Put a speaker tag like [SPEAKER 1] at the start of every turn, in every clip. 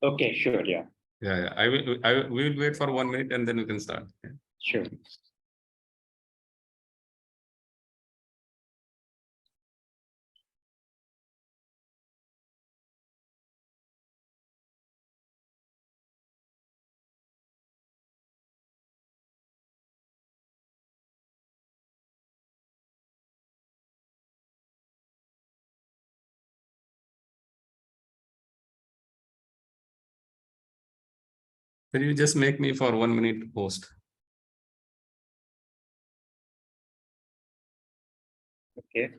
[SPEAKER 1] Okay, sure, yeah.
[SPEAKER 2] Yeah. We will wait for 1 minute and then we can start.
[SPEAKER 1] Sure.
[SPEAKER 2] Can you just make me for 1 minute host?
[SPEAKER 1] Okay.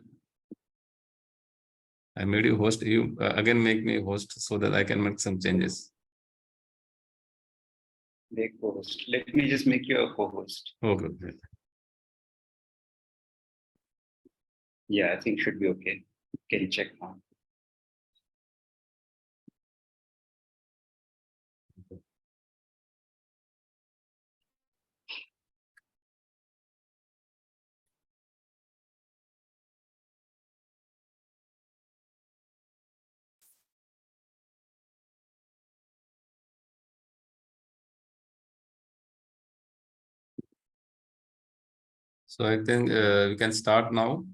[SPEAKER 2] I made you host. You again make me host so that I can make some changes.
[SPEAKER 1] Make co-host. Let me just make you a co-host.
[SPEAKER 2] Okay.
[SPEAKER 1] Yeah, I think should be okay. Can check now.
[SPEAKER 2] So I think we can start now.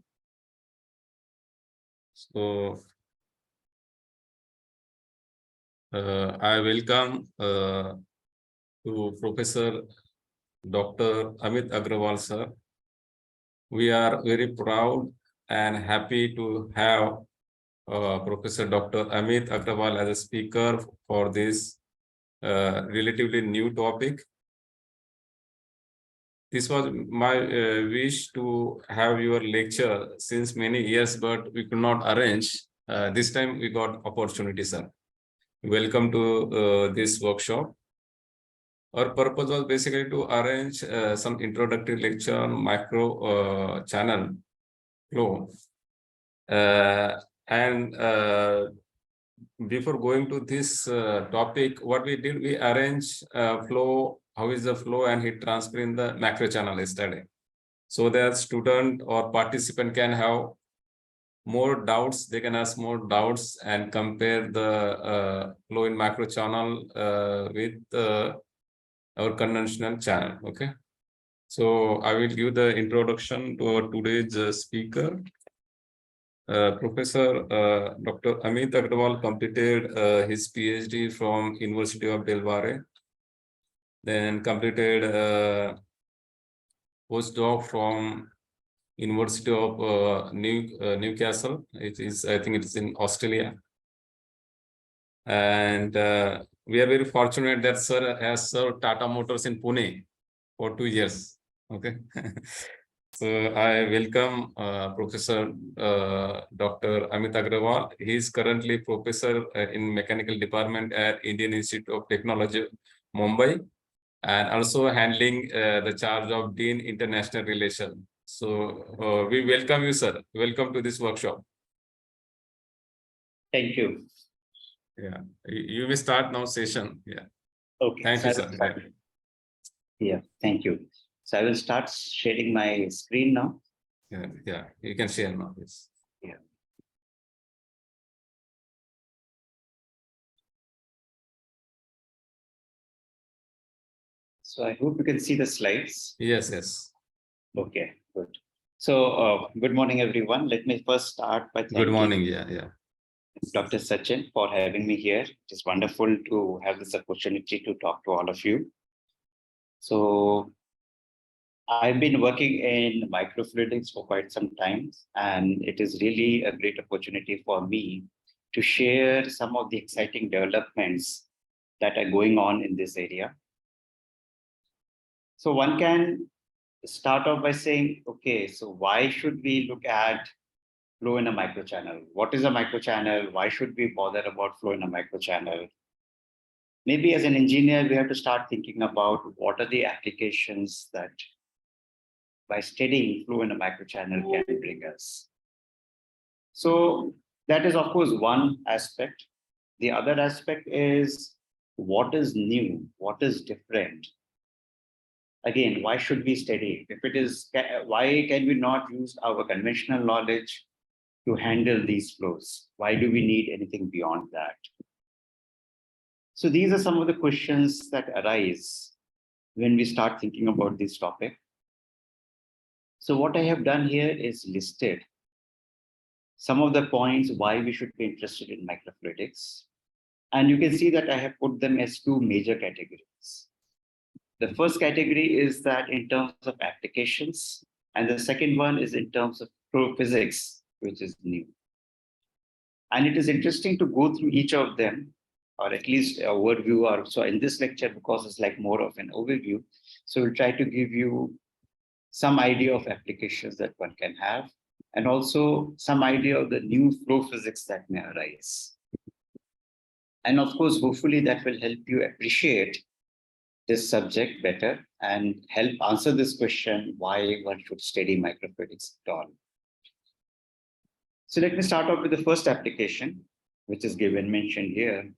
[SPEAKER 2] So I welcome to Professor Dr. Amit Agrawal, sir. We are very proud and happy to have Professor Dr. Amit Agrawal as a speaker for this relatively new topic. This was my wish to have your lecture since many years, but we could not arrange. This time we got opportunity, sir. Welcome to this workshop. Our purpose was basically to arrange some introductory lecture on microchannel flow. And before going to this topic, what we did, we arranged flow, how is the flow and heat transfer in the macro channel yesterday, so that student or participant can have more doubts, they can ask more doubts and compare the flow in macro channel with our conventional channel. Okay, so I will give the introduction to our today's speaker. Professor Dr. Amit Agrawal completed his PhD from University of Delaware, then completed postdoc from University of Newcastle. It is, I think it is in Australia. And we are very fortunate that sir has served Tata Motors in Pune for 2 years. Okay. So I welcome Professor Dr. Amit Agrawal. He is currently professor in mechanical department at Indian Institute of Technology, Mumbai, and also handling the charge of Dean International Relations. So we welcome you, sir. Welcome to this workshop.
[SPEAKER 1] Thank you.
[SPEAKER 2] Yeah, you may start now session. Yeah.
[SPEAKER 1] Okay.
[SPEAKER 2] Thank you, sir.
[SPEAKER 1] Yeah, thank you. So I will start sharing my screen now.
[SPEAKER 2] Yeah, you can share now. Yes.
[SPEAKER 1] Yeah. So I hope you can see the slides.
[SPEAKER 2] Yes.
[SPEAKER 1] Okay, good. So good morning, everyone. Let me first start by thanking
[SPEAKER 2] Good morning. Yeah.
[SPEAKER 1] Dr. Sachin for having me here. It is wonderful to have this opportunity to talk to all of you. So I've been working in microfluidics for quite some time, and it is really a great opportunity for me to share some of the exciting developments that are going on in this area. So one can start off by saying, okay, so why should we look at flow in a microchannel? What is a microchannel? Why should we bother about flow in a microchannel? Maybe as an engineer, we have to start thinking about what are the applications that by studying flow in a microchannel can bring us. So that is, of course, one aspect. The other aspect is what is new, what is different. Again, why should we study? If it is, why can we not use our conventional knowledge to handle these flows? Why do we need anything beyond that? So these are some of the questions that arise when we start thinking about this topic. So what I have done here is listed some of the points why we should be interested in microfluidics. And you can see that I have put them as two major categories. The first category is that in terms of applications, and the second one is in terms of physics, which is new. And it is interesting to go through each of them, or at least a overview. Or so in this lecture, because it's like more of an overview, so we'll try to give you some idea of applications that one can have, and also some idea of the new flow physics that may arise. And of course, hopefully that will help you appreciate this subject better and help answer this question, why one should study microfluidics at all. So let me start off with the first application, which is mentioned here,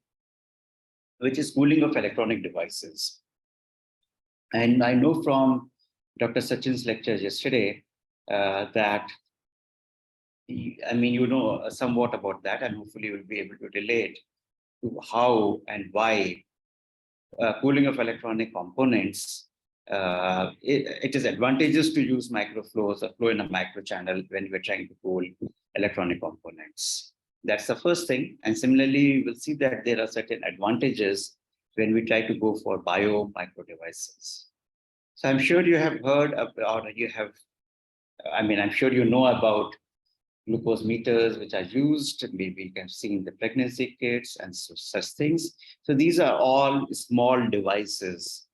[SPEAKER 1] which is cooling of electronic devices. And I know from Dr. Sachin's lecture yesterday that, I mean, you know somewhat about that, and hopefully you will be able to relate to how and why cooling of electronic components, it is advantageous to use microflows or flow in a microchannel when we're trying to cool electronic components. That's the first thing. And similarly, we'll see that there are certain advantages when we try to go for bio micro devices. So I'm sure you have heard of, or you have, I mean, I'm sure you know about glucose meters, which are used, maybe you can see in the pregnancy kits and such things. So these are all small devices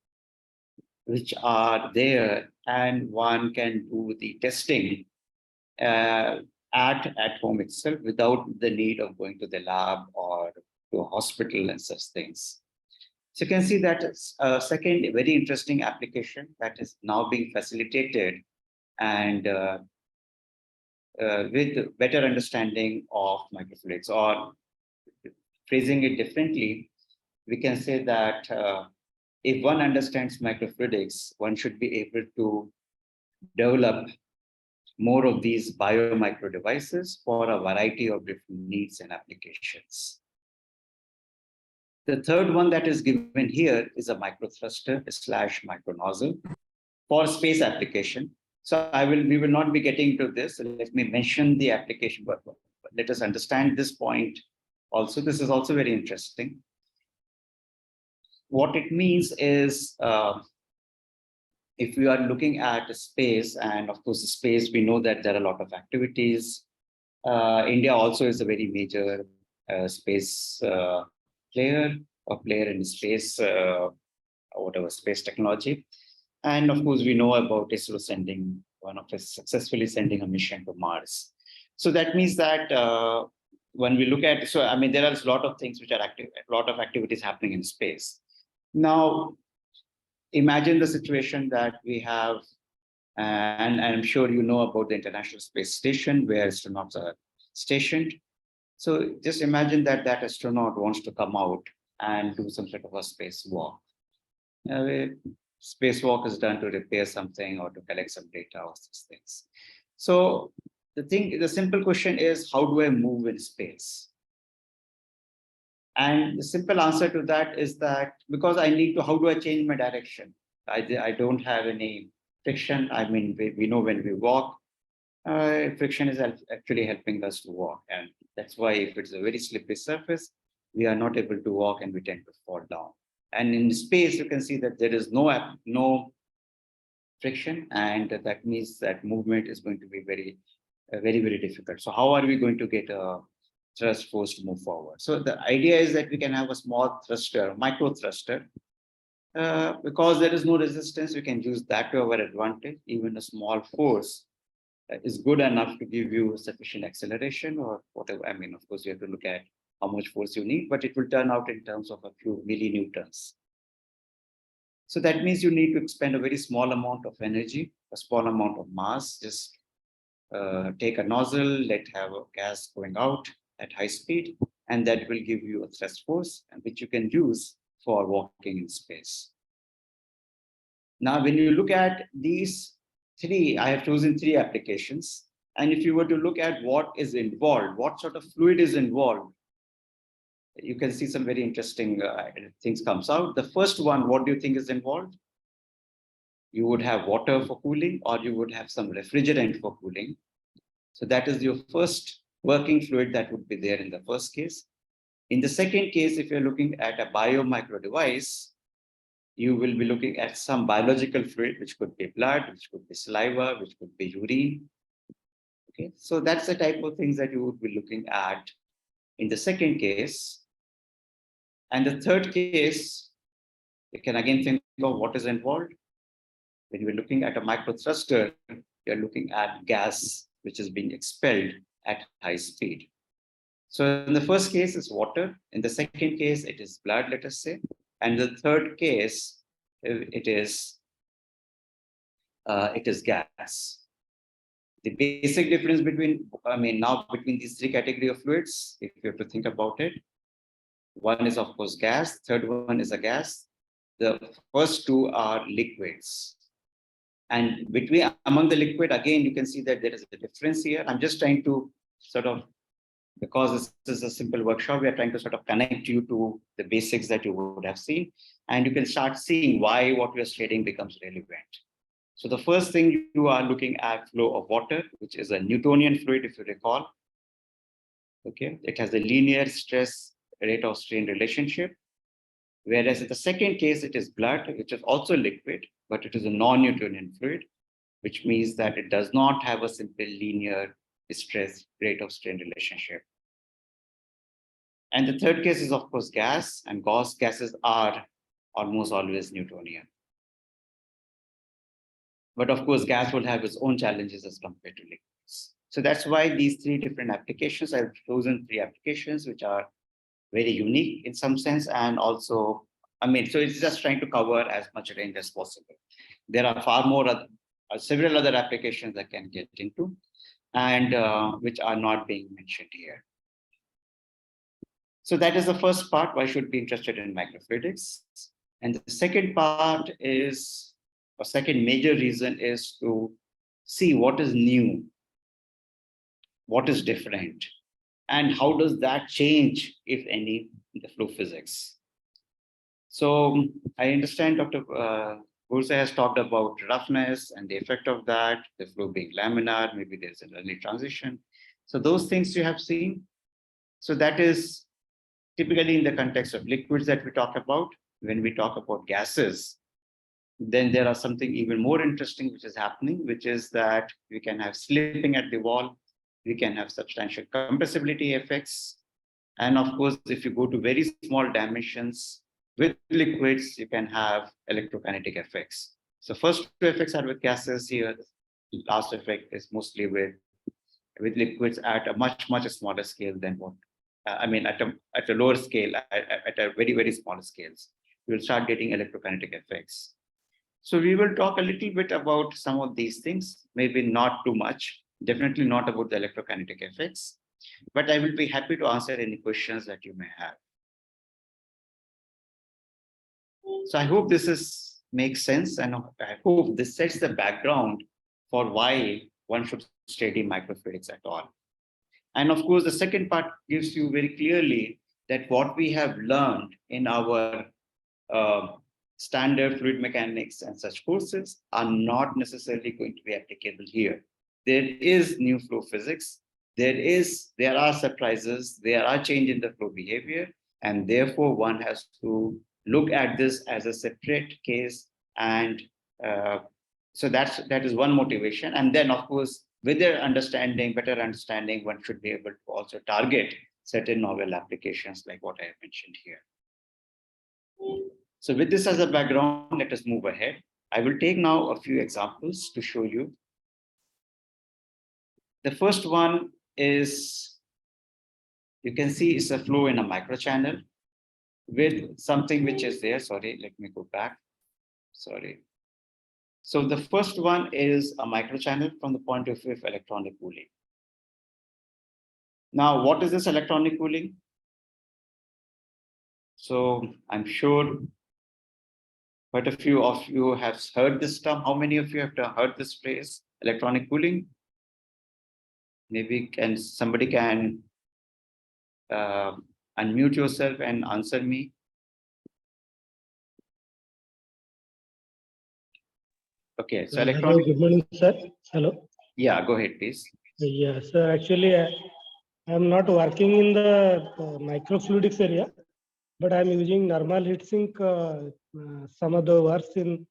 [SPEAKER 1] which are there, and one can do the testing at home itself without the need of going to the lab or to a hospital and such things. So you can see that a second very interesting application that is now being facilitated, and with better understanding of microfluidics, or phrasing it differently, we can say that if one understands microfluidics, one should be able to develop more of these biomicro devices for a variety of different needs and applications. The third one that is given here is a microthruster / micro nozzle for space application. So we will not be getting to this. Let me mention the application, but let us understand this point also. This is also very interesting. What it means is, if we are looking at space, and of course, space, we know that there are a lot of activities. India also is a very major space player in space, whatever space technology. And of course, we know about ISRO sending successfully sending a mission to Mars. So that means that when we look at, so I mean, there are a lot of things which are active, a lot of activities happening in space. Now, imagine the situation that we have, and I'm sure you know about the International Space Station where astronauts are stationed. So just imagine that that astronaut wants to come out and do some sort of a spacewalk. Spacewalk is done to repair something or to collect some data or such things. So the simple question is, how do I move in space? And the simple answer to that is that because I need to, how do I change my direction? I don't have any friction. I mean, we know when we walk, friction is actually helping us to walk. And that's why if it's a very slippery surface, we are not able to walk and we tend to fall down. And in space, you can see that there is no friction, and that means that movement is going to be very, very difficult. So how are we going to get a thrust force to move forward? So the idea is that we can have a small thruster, micro thruster, because there is no resistance, we can use that to our advantage. Even a small force is good enough to give you sufficient acceleration or whatever. I mean, of course, you have to look at how much force you need, but it will turn out in terms of a few millinewtons. So that means you need to expend a very small amount of energy, a small amount of mass. Just take a nozzle, have a gas going out at high speed, and that will give you a thrust force, which you can use for walking in space. Now, when you look at these three, I have chosen three applications. And if you were to look at what is involved, what sort of fluid is involved, you can see some very interesting things comes out. The first one, what do you think is involved? You would have water for cooling, or you would have some refrigerant for cooling. So that is your first working fluid that would be there in the first case. In the second case, if you're looking at a biomicro device, you will be looking at some biological fluid, which could be blood, which could be saliva, which could be urine. Okay, so that's the type of things that you would be looking at in the second case. And the third case, you can again think of what is involved. When you're looking at a micro thruster, you're looking at gas which is being expelled at high speed. So in the first case, it's water. In the second case, it is blood, let us say. And the third case, it is gas. The basic difference between, now between these three categories of fluids, if you have to think about it, one is of course gas, third one is a gas. The first two are liquids. And among the liquid, again, you can see that there is a difference here. I'm just trying to sort of, because this is a simple workshop, we are trying to sort of connect you to the basics that you would have seen. And you can start seeing why what we are studying becomes relevant. So the first thing, you are looking at flow of water, which is a Newtonian fluid, if you recall. Okay, it has a linear stress rate of strain relationship. Whereas in the second case, it is blood, which is also liquid, but it is a non-Newtonian fluid, which means that it does not have a simple linear stress rate of strain relationship. And the third case is, of course, gas, and gases are almost always Newtonian. But of course, gas will have its own challenges as compared to liquids. So that's why these three different applications, I've chosen three applications which are very unique in some sense, and also, so it's just trying to cover as much range as possible. There are far more, several other applications that can get into, and which are not being mentioned here. So that is the first part, why should be interested in microfluidics. And the second part is, or second major reason is to see what is new, what is different, and how does that change, if any, the flow physics. So I understand Dr. Borse has talked about roughness and the effect of that, the flow being laminar, maybe there's an early transition. So those things you have seen. So that is typically in the context of liquids that we talk about. When we talk about gases, then there are something even more interesting which is happening, which is that we can have slipping at the wall, we can have substantial compressibility effects. And of course, if you go to very small dimensions with liquids, you can have electrokinetic effects. So first two effects are with gases here. The last effect is mostly with liquids at a much smaller scale than what, at a lower scale, at a very small scales. You will start getting electrokinetic effects. So we will talk a little bit about some of these things, maybe not too much, definitely not about the electrokinetic effects, but I will be happy to answer any questions that you may have. So I hope this makes sense, and I hope this sets the background for why one should study microfluidics at all. And of course, the second part gives you very clearly that what we have learned in our standard fluid mechanics and such courses are not necessarily going to be applicable here. There is new flow physics. There are surprises. There are changes in the flow behavior, and therefore one has to look at this as a separate case. And so that is one motivation. And then, of course, with their better understanding, one should be able to also target certain novel applications like what I have mentioned here. So with this as a background, let us move ahead. I will take now a few examples to show you. The first one is, you can see it's a flow in a microchannel with something which is there. Sorry, let me go back. Sorry. So the first one is a microchannel from the point of view of electronic cooling. Now, what is this electronic cooling? So I'm sure quite a few of you have heard this term. How many of you have heard this phrase, electronic cooling? Maybe somebody can unmute yourself and answer me. Okay, so
[SPEAKER 3] Hello,
[SPEAKER 1] electronic.
[SPEAKER 3] good morning, sir. Hello.
[SPEAKER 1] Yeah, go ahead, please.
[SPEAKER 3] Yeah, sir. Actually, I'm not working in the microfluidics area, but I'm using normal heat sink. Some of the works in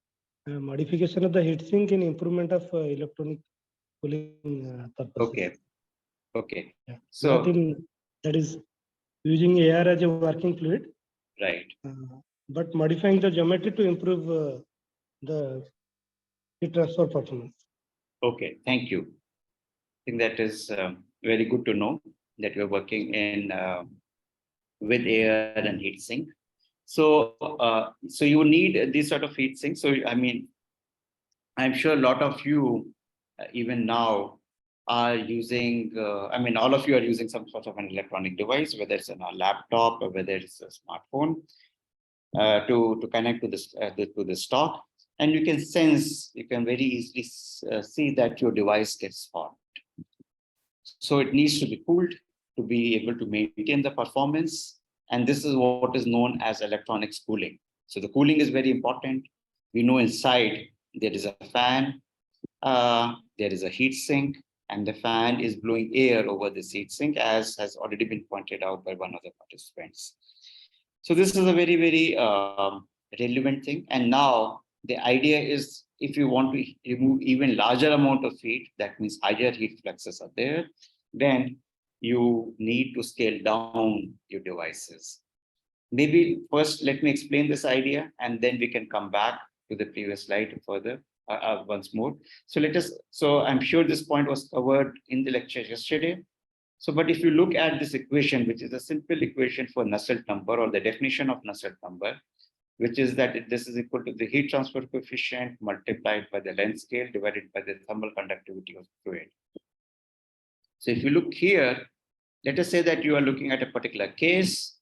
[SPEAKER 3] modification of the heat sink in improvement of electronic cooling purposes.
[SPEAKER 1] Okay. Okay.
[SPEAKER 3] Yeah.
[SPEAKER 1] So
[SPEAKER 3] Not in, that is using air as a working fluid,
[SPEAKER 1] right.
[SPEAKER 3] but modifying the geometry to improve the heat transfer performance.
[SPEAKER 1] Okay. Thank you. I think that is very good to know that you're working in with air and heat sink. So you need this sort of heat sink. So I mean, I'm sure a lot of you, even now, are using. I mean, all of you are using some sort of an electronic device, whether it's on a laptop or whether it's a smartphone, to connect to this to the stock, and you can sense, you can very easily see that your device gets hot. So it needs to be cooled to be able to maintain the performance. And this is what is known as electronics cooling. So the cooling is very important. We know inside there is a fan, there is a heat sink, and the fan is blowing air over this heat sink, as has already been pointed out by one of the participants. So this is a very, very relevant thing. And now the idea is, if you want to remove even larger amount of heat, that means higher heat fluxes are there, then you need to scale down your devices. Maybe first let me explain this idea, and then we can come back to the previous slide further once more. So so I'm sure this point was covered in the lecture yesterday. So, but if you look at this equation, which is a simple equation for Nusselt number, or the definition of Nusselt number, which is that this is equal to the heat transfer coefficient multiplied by the length scale divided by the thermal conductivity of fluid. So if you look here, let us say that you are looking at a particular case,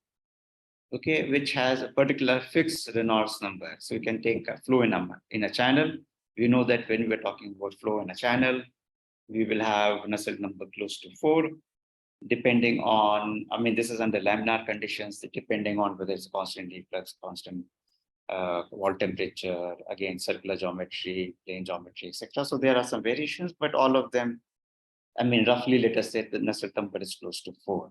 [SPEAKER 1] okay, which has a particular fixed Reynolds number. So you can take a flow in a channel. We know that when we're talking about flow in a channel, we will have Nusselt number close to 4. Depending on, I mean, this is under laminar conditions, depending on whether it's constant heat flux, constant wall temperature, again, circular geometry, plane geometry, etc. So there are some variations, but all of them, I mean, roughly, let us say the Nusselt number is close to 4.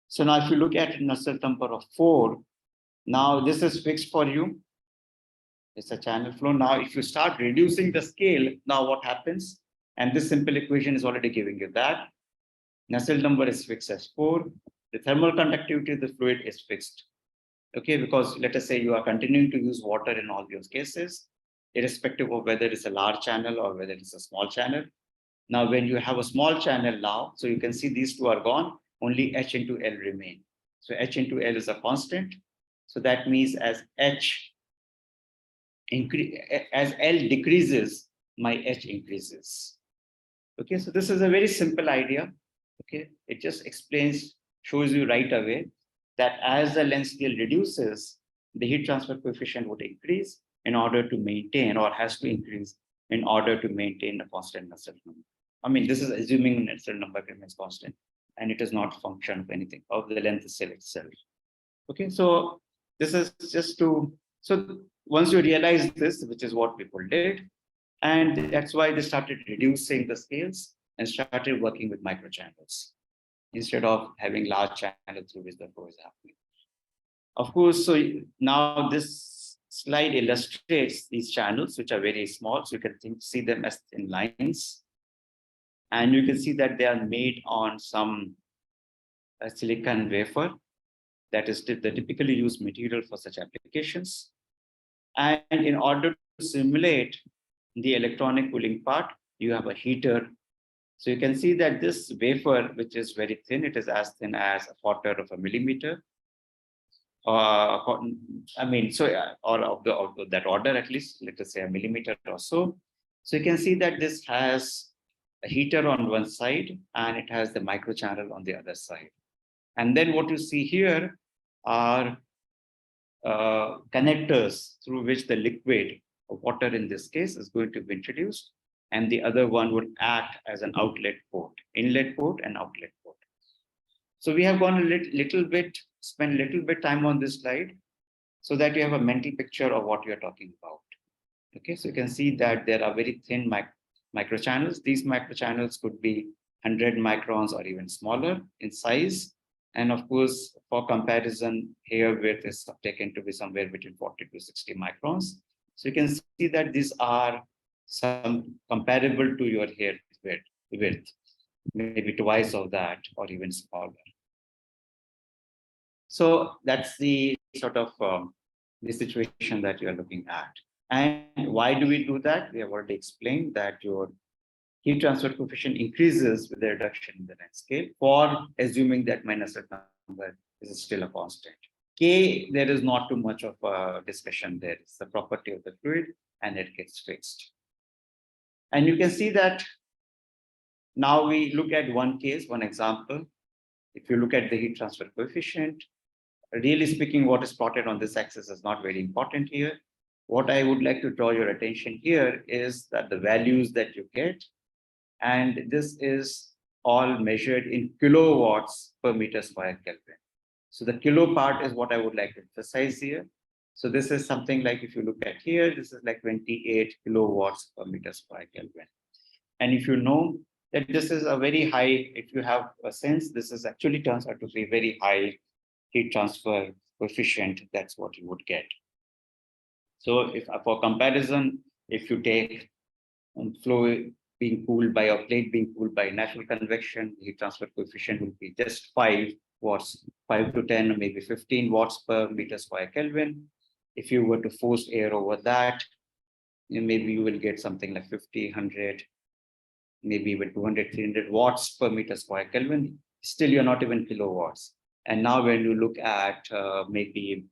[SPEAKER 1] So now if you look at Nusselt number of 4, now this is fixed for you. It's a channel flow. Now, if you start reducing the scale, now what happens? And this simple equation is already giving you that. Nusselt number is fixed as 4. The thermal conductivity of the fluid is fixed. Okay, because let us say you are continuing to use water in all those cases, irrespective of whether it's a large channel or whether it's a small channel. Now, when you have a small channel now, so you can see these two are gone, only H into L remain. So H into L is a constant. So that means as L decreases, my H increases. Okay, so this is a very simple idea. Okay, it just explains, shows you right away that as the length scale reduces, the heat transfer coefficient would increase in order to maintain, or has to increase in order to maintain a constant Nusselt number. I mean, this is assuming Nusselt number remains constant, and it is not a function of anything, of the length cell itself. Okay, so this is just to, so once you realize this, which is what people did, and that's why they started reducing the scales and started working with microchannels instead of having large channels through which the flow is happening. Of course, so now this slide illustrates these channels, which are very small. So you can see them as thin lines. And you can see that they are made on some silicon wafer. That is the typically used material for such applications. And in order to simulate the electronic cooling part, you have a heater. So you can see that this wafer, which is very thin, it is as thin as a quarter of a millimeter. I mean, so or of that order, at least, let us say a millimeter or so. So you can see that this has a heater on one side and it has the microchannel on the other side. And then what you see here are connectors through which the liquid, or water in this case, is going to be introduced. And the other one would act as an outlet port, inlet port and outlet port. So we have gone a spent a little bit time on this slide so that you have a mental picture of what you're talking about. Okay, so you can see that there are very thin microchannels. These microchannels could be 100 microns or even smaller in size. And of course, for comparison, hair width is taken to be somewhere between 40 to 60 microns. So you can see that these are some comparable to your hair width, maybe twice of that or even smaller. So that's the sort of the situation that you're looking at. And why do we do that? We have already explained that your heat transfer coefficient increases with the reduction in the length scale, for assuming that my Nusselt number is still a constant. K, there is not too much of a discussion there. It's the property of the fluid and it gets fixed. And you can see that now we look at one case, one example. If you look at the heat transfer coefficient, really speaking, what is plotted on this axis is not very important here. What I would like to draw your attention here is that the values that you get, and this is all measured in kilowatts per meter square Kelvin. So the kilo part is what I would like to emphasize here. So this is something like, if you look at here, this is like 28 kilowatts per meter square Kelvin. And if you know that this is a very high, if you have a sense, this is actually turns out to be very high heat transfer coefficient, that's what you would get. So if for comparison, if you take flow being cooled by a plate being cooled by natural convection, heat transfer coefficient will be just 5 watts, 5 to 10, or maybe 15 watts per meter square Kelvin. If you were to force air over that, maybe you will get something like 50, 100, maybe even 200, 300 watts per meter square Kelvin. Still, you're not even kilowatts. And now when you look at maybe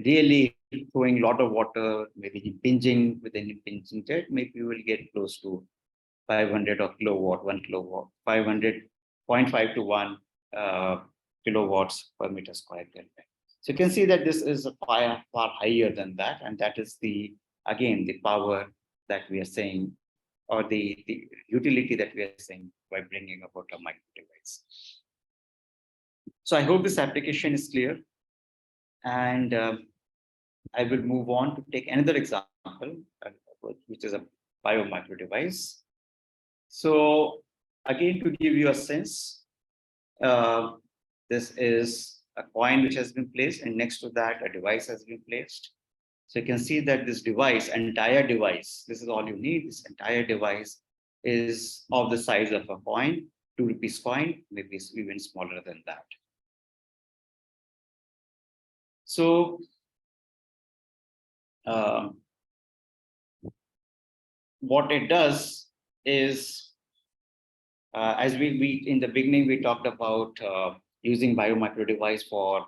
[SPEAKER 1] really throwing a lot of water, maybe impinging with an impinging jet, maybe you will get close to 500 or kilowatt, 1 kilowatt, 500.5 to 1 kilowatts per meter square Kelvin. So you can see that this is far higher than that. And that is again, the power that we are saying, or the utility that we are saying by bringing about a micro device. So I hope this application is clear. And I will move on to take another example, which is a biomicro device. So again, to give you a sense, this is a coin which has been placed, and next to that, a device has been placed. So you can see that this device, entire device, this is all you need. This entire device is of the size of a coin, 2 rupees coin, maybe even smaller than that. So what it does is, as we in the beginning, we talked about using biomicro device for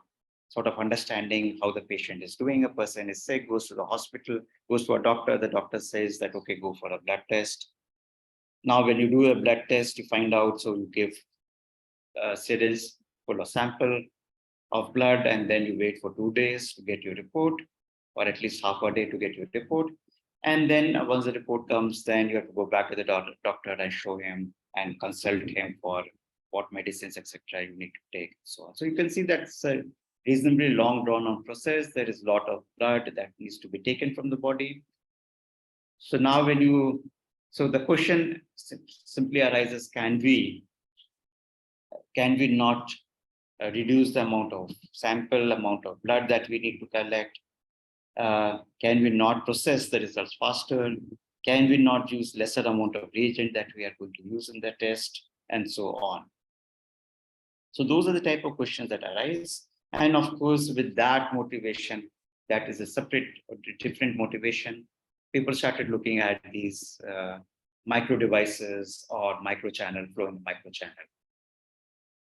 [SPEAKER 1] sort of understanding how the patient is doing. A person is sick, goes to the hospital, goes to a doctor. The doctor says that, okay, go for a blood test. Now, when you do a blood test, you find out, so you give a syringe full of sample of blood, and then you wait for 2 days to get your report, or at least half a day to get your report. And then once the report comes, then you have to go back to the doctor and show him and consult him for what medicines, etc. you need to take, so on. So you can see that's a reasonably long drawn on process. There is a lot of blood that needs to be taken from the body. So now so the question simply arises, can we not reduce the amount of amount of blood that we need to collect? Can we not process the results faster? Can we not use lesser amount of reagent that we are going to use in the test, and so on? So those are the type of questions that arise. And of course, with that motivation, that is a separate or different motivation, people started looking at these micro devices or microchannel, flow in the microchannel.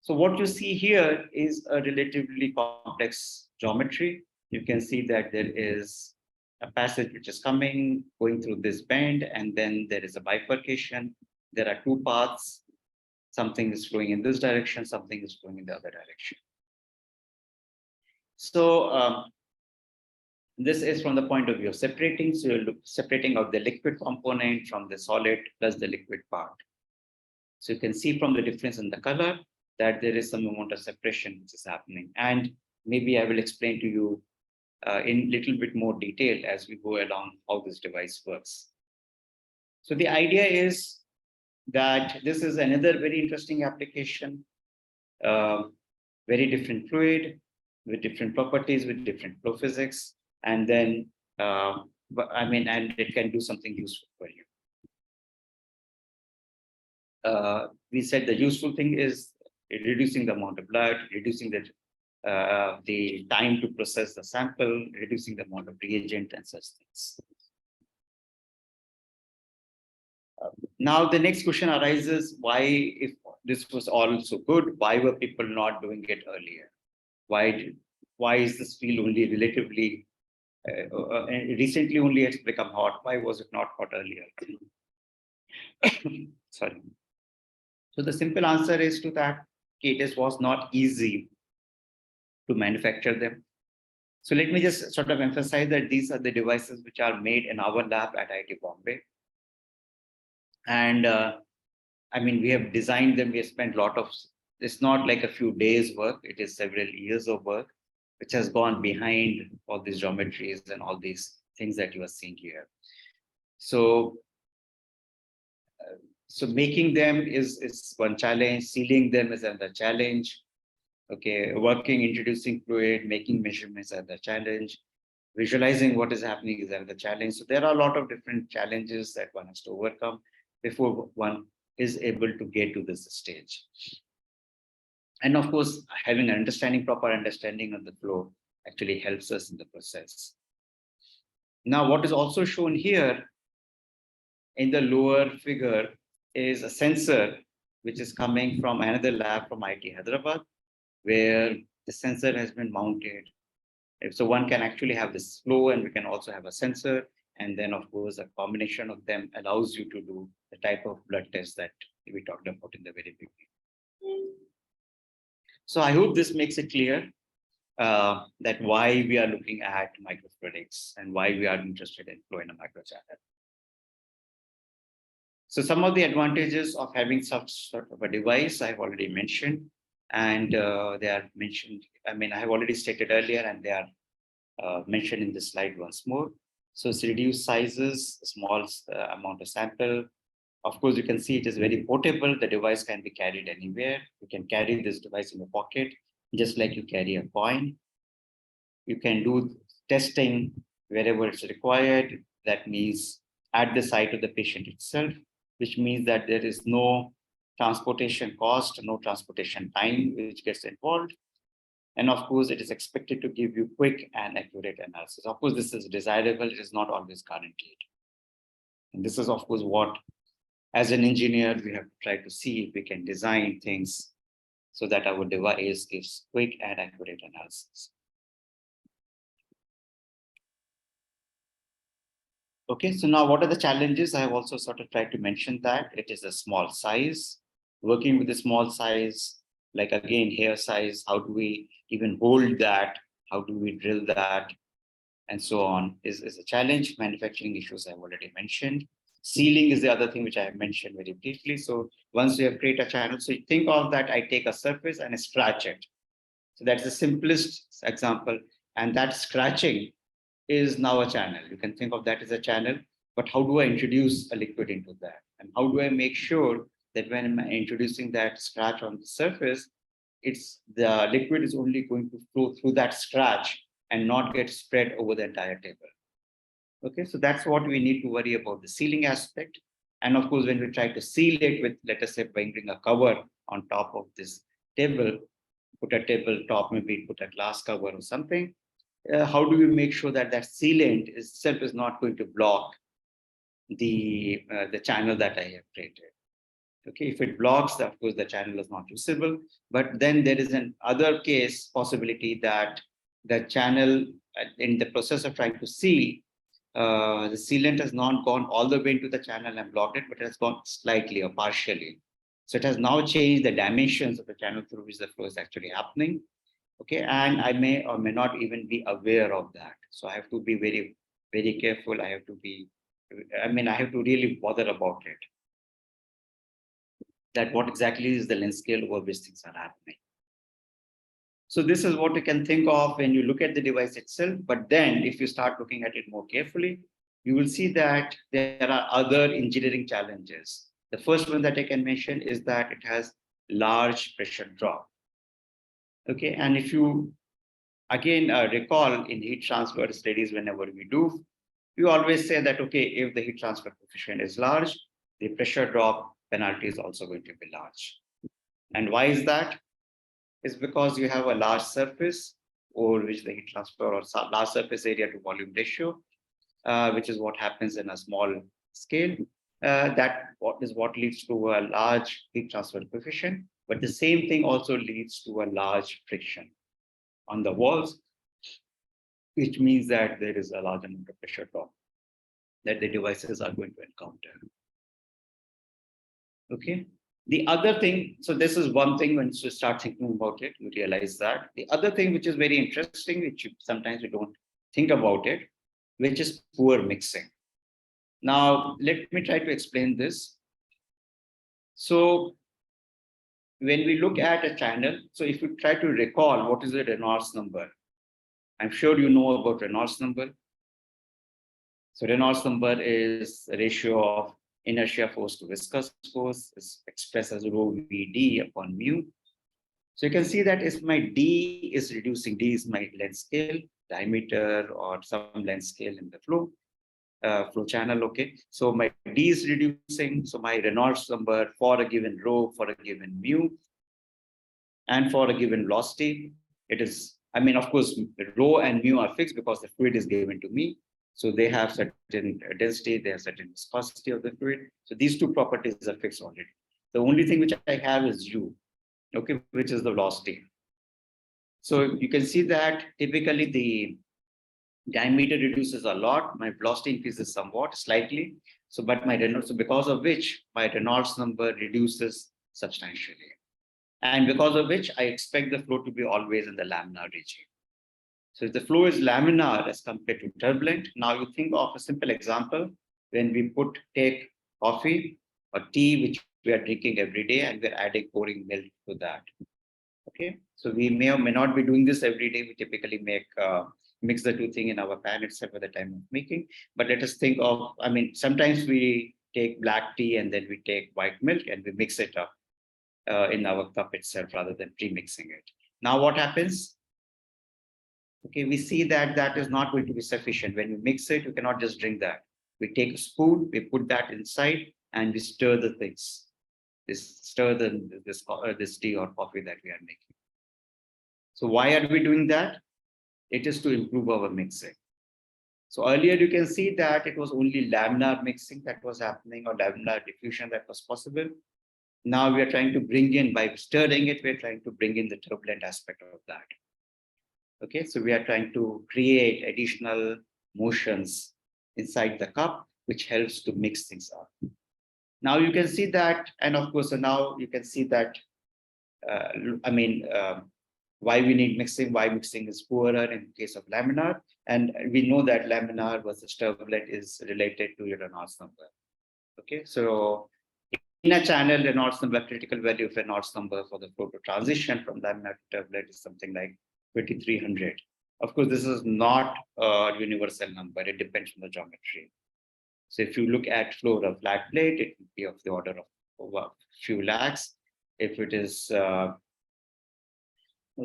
[SPEAKER 1] So what you see here is a relatively complex geometry. You can see that there is a passage which is going through this bend, and then there is a bifurcation. There are 2 paths. Something is flowing in this direction, something is flowing in the other direction. So this is from the point of view of separating. So you're separating out the liquid component from the solid plus the liquid part. So you can see from the difference in the color that there is some amount of separation which is happening. And maybe I will explain to you in little bit more detail as we go along how this device works. So the idea is that this is another very interesting application, very different fluid with different properties, with different flow physics, and then and it can do something useful for you. We said the useful thing is reducing the amount of blood, reducing the time to process the sample, reducing the amount of reagent and such things. Now the next question arises: why, if this was all so good, why were people not doing it earlier? Why is this field only relatively recently only it's become hot? Why was it not hot earlier? Sorry. So the simple answer is to that, it was not easy to manufacture them. So let me just sort of emphasize that these are the devices which are made in our lab at IIT Bombay. And we have designed them, we have spent a lot of, it's not like a few days work, it is several years of work, which has gone behind all these geometries and all these things that you are seeing here. So making them is one challenge, sealing them is another challenge. Okay, working, introducing fluid, making measurements are the challenge. Visualizing what is happening is another challenge. So there are a lot of different challenges that one has to overcome before one is able to get to this stage. And of course, having an proper understanding of the flow actually helps us in the process. Now, what is also shown here in the lower figure is a sensor which is coming from another lab from IIT Hyderabad, where the sensor has been mounted. So one can actually have this flow, and we can also have a sensor. And then, of course, a combination of them allows you to do the type of blood test that we talked about in the very beginning. So I hope this makes it clear that why we are looking at microfluidics and why we are interested in flow in a microchannel. So some of the advantages of having such sort of a device I've already mentioned, and they are mentioned, I have already stated earlier, and they are mentioned in this slide once more. So it's reduced sizes, small amount of sample. Of course, you can see it is very portable. The device can be carried anywhere. You can carry this device in your pocket, just like you carry a coin. You can do testing wherever it's required. That means at the site of the patient itself, which means that there is no transportation cost, no transportation time which gets involved. And of course, it is expected to give you quick and accurate analysis. Of course, this is desirable. It is not always guaranteed. And this is, of course, what, as an engineer, we have to try to see if we can design things so that our device gives quick and accurate analysis. Okay, so now what are the challenges? I have also sort of tried to mention that it is a small size. Working with a small size, like again, hair size, how do we even hold that? How do we drill that? And so on is a challenge. Manufacturing issues I've already mentioned. Sealing is the other thing which I have mentioned very briefly. So once you have created a channel, so you think of that, I take a surface and I scratch it. So that's the simplest example. And that scratching is now a channel. You can think of that as a channel, but how do I introduce a liquid into that? And how do I make sure that when I'm introducing that scratch on the surface, the liquid is only going to flow through that scratch and not get spread over the entire table. Okay, so that's what we need to worry about, the sealing aspect. And of course, when we try to seal it with, let us say, bringing a cover on top of this table, put a tabletop, maybe put a glass cover or something, how do we make sure that that sealant itself is not going to block the channel that I have created? Okay, if it blocks, of course, the channel is not usable. But then there is an other case possibility that the channel, in the process of trying to seal, the sealant has not gone all the way into the channel and blocked it, but it has gone slightly or partially. So it has now changed the dimensions of the channel through which the flow is actually happening. Okay, and I may or may not even be aware of that. So I have to be very, very careful. I have to really bother about it. that what exactly is the length scale over which things are happening. So this is what you can think of when you look at the device itself. But then if you start looking at it more carefully, you will see that there are other engineering challenges. The first one that I can mention is that it has large pressure drop. Okay, and if you again recall in heat transfer studies, whenever we do, we always say that, okay, if the heat transfer coefficient is large, the pressure drop penalty is also going to be large. And why is that? It's because you have a large surface over which the heat transfer or large surface area to volume ratio, which is what happens in a small scale. That is what leads to a large heat transfer coefficient, but the same thing also leads to a large friction on the walls, which means that there is a large amount of pressure drop that the devices are going to encounter. Okay. The other thing, so this is one thing when you start thinking about it, you realize that. The other thing which is very interesting, which sometimes we don't think about it, which is poor mixing. Now, let me try to explain this. So when we look at a channel, so if you try to recall what is the Reynolds number, I'm sure you know about Reynolds number. So Reynolds number is a ratio of inertia force to viscous force, is expressed as rho Vd upon mu. So you can see that if my D is reducing, D is my length scale, diameter or some length scale in the flow channel, okay. So my D is reducing, so my Reynolds number for a given rho, for a given mu, and for a given velocity, it is, I mean, of course, rho and mu are fixed because the fluid is given to me. So they have certain density, they have certain viscosity of the fluid. So these two properties are fixed already. The only thing which I have is U, okay, which is the velocity. So you can see that typically the diameter reduces a lot, my velocity increases somewhat, slightly. So, but my Reynolds, so because of which my Reynolds number reduces substantially. And because of which I expect the flow to be always in the laminar region. So if the flow is laminar as compared to turbulent, now you think of a simple example when we take coffee or tea, which we are drinking every day, and we're pouring milk to that. Okay, so we may or may not be doing this every day. We typically mix the two things in our pan itself at the time of making. But let us think of, I mean, sometimes we take black tea and then we take white milk and we mix it up in our cup itself rather than pre-mixing it. Now what happens? Okay, we see that that is not going to be sufficient. When we mix it, you cannot just drink that. We take a spoon, we put that inside, and we stir the things. Stir this tea or coffee that we are making. So why are we doing that? It is to improve our mixing. So earlier you can see that it was only laminar mixing that was happening or laminar diffusion that was possible. Now we are trying to bring in, by stirring it, we're trying to bring in the turbulent aspect of that. Okay, so we are trying to create additional motions inside the cup, which helps to mix things up. Now you can see that, and of course, so now you can see that, why we need mixing, why mixing is poorer in case of laminar. And we know that laminar versus turbulent is related to your Reynolds number. Okay, so in a channel, Reynolds number, critical value of Reynolds number for the flow to transition from laminar to turbulent is something like 2300. Of course, this is not a universal number. It depends on the geometry. So if you look at flow of a flat plate, it will be of the order of over a few lakhs. If it is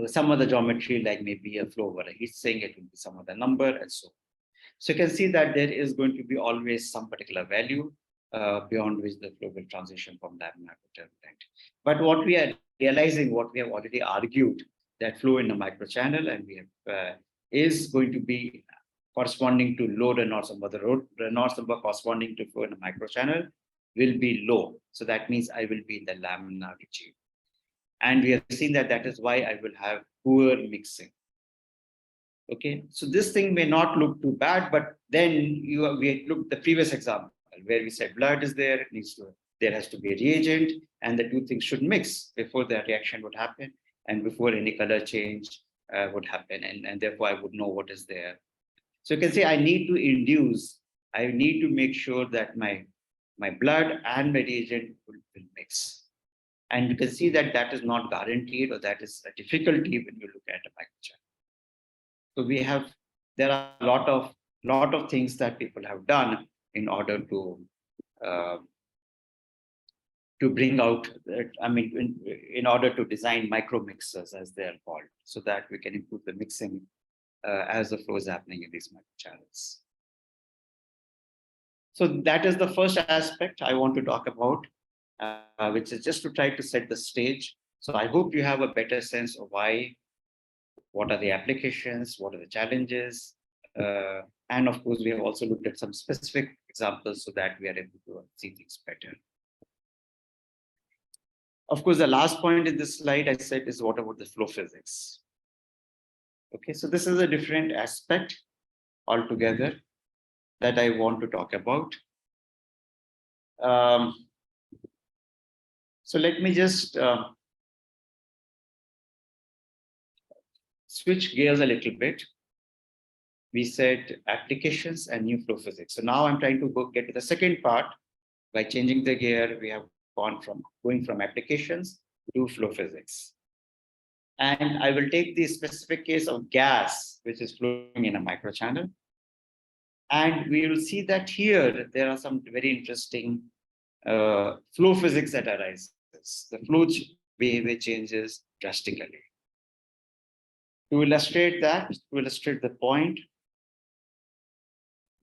[SPEAKER 1] some other geometry, like maybe a flow over a heat sink, it will be some other number and so on. So you can see that there is going to be always some particular value beyond which the flow will transition from laminar to turbulent. But what we are realizing, what we have already argued, that flow in a microchannel, and we have is going to be corresponding to low Reynolds number. The Reynolds number corresponding to flow in a microchannel will be low. So that means I will be in the laminar region. And we have seen that that is why I will have poor mixing. Okay, so this thing may not look too bad, but then we look the previous example where we said blood is there, there has to be a reagent, and the two things should mix before the reaction would happen and before any color change would happen, and therefore I would know what is there. So you can say I need to make sure that my blood and my reagent will mix. And you can see that that is not guaranteed, or that is a difficulty when you look at a microchannel. So there are a lot of things that people have done in order uh, to bring out, in order to design micro mixers, as they are called, so that we can improve the mixing as the flow is happening in these microchannels. So that is the first aspect I want to talk about, which is just to try to set the stage. So I hope you have a better sense of what are the applications, what are the challenges, and of course, we have also looked at some specific examples so that we are able to see things better. Of course, the last point in this slide I said is what about the flow physics? Okay, so this is a different aspect altogether that I want to talk about. So let me just switch gears a little bit. We said applications and new flow physics. So now I'm trying to get to the second part. By changing the gear, we have going from applications to flow physics. And I will take the specific case of gas, which is flowing in a microchannel. And we will see that here, there are some very interesting flow physics that arises. The flow behavior changes drastically. To illustrate that, to illustrate the point,